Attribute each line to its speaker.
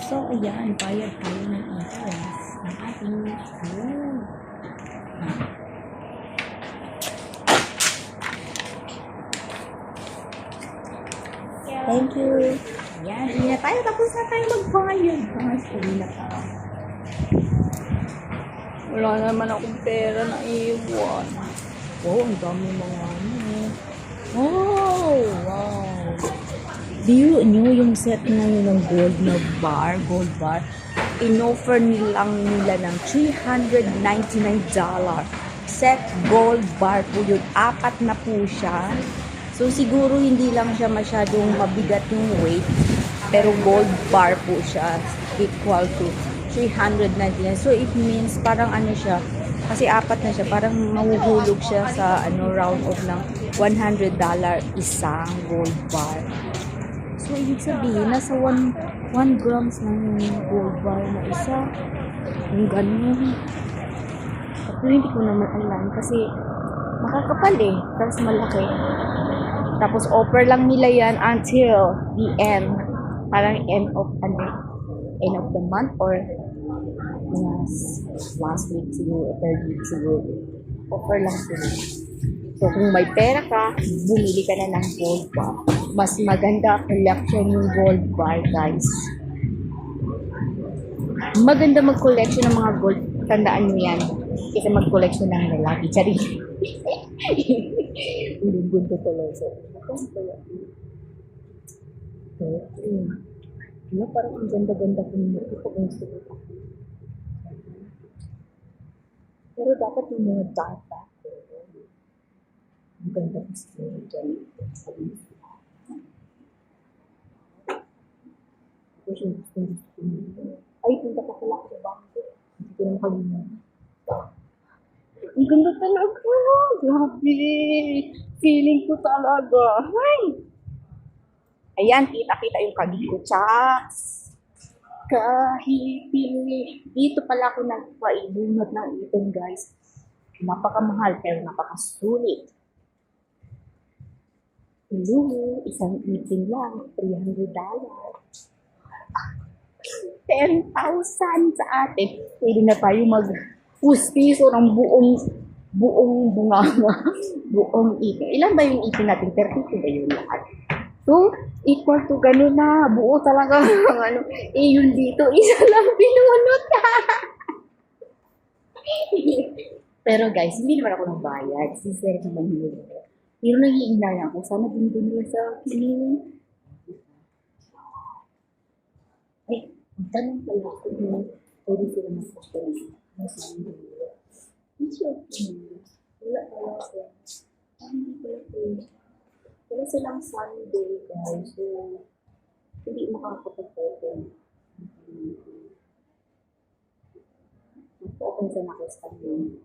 Speaker 1: So, ayan, bayad tayo ng interest ng ating loan. Thank you. Ayan, hindi na tayo. Tapos na tayo magbayad. Hindi na tayo. Wala naman akong pera na iwan. Oh, ang dami mga ano. Oh, wow. Do you know yung set na yun ng gold bar? In-offer nila ng $399. Set gold bar po yun. 4 na po siya. So, siguro hindi lang siya masyadong mabigat yung weight. Pero gold bar po siya. Equal to $399. So, it means parang ano siya. Kasi 4 na siya. Parang mahuhulog siya sa round of ng $100 isang gold bar. So, ibig sabihin, nasa 1 grams ng gold bar na isa. Yung ganun. Pero hindi ko naman alam kasi makakapal eh. Tapos malaki. Tapos offer lang nila yan until the end. Parang end of the month or last week siguro, third week siguro. Offer lang sila. So, kung may pera ka, bumili ka na ng gold bar. Mas maganda collection yung gold bar, guys. Maganda mag-collection ng mga gold. Tandaan nyo yan. Kasi mag-collection ng lalaki. Tsari. Hindi gundo tuloy. So, parang ang ganda-ganda ko nyo. Pero dapat yung mga data. Ang ganda ko sa dyan. Ay, punta pa pala ako sa bangko. Hindi ko lang kalimutan. Ang ganda talaga. Grabe. Feeling ko talaga. Ay! Ayan, kita-kita yung kagig ko. Chaks! Kahipili. Dito pala ako nagpaibunot ng ipin, guys. Napakamahal pero napakasulit. Hello, isang ipin lang, $300. 10,000 sa atin. Pwede na tayo mag-pustiso ng buong bunganga. Buong ipin. Ilan ba yung ipin natin? 32 ba yun lahat? So, equal to gano'n na. Buo talaga. Yun dito. Isa lang pinunot. Pero guys, hindi naman ako nang bayad. Sincere naman yun. Pero nag-iinaya ako. Sana binigyan nila sa akin. Ay, magtanong pala ako kung pwede sila mag-fashion. Wala pala ako. Hindi pala pwede. Wala silang Sunday, guys. So, hindi makakapag-open. Mag-open sa nakastan yun.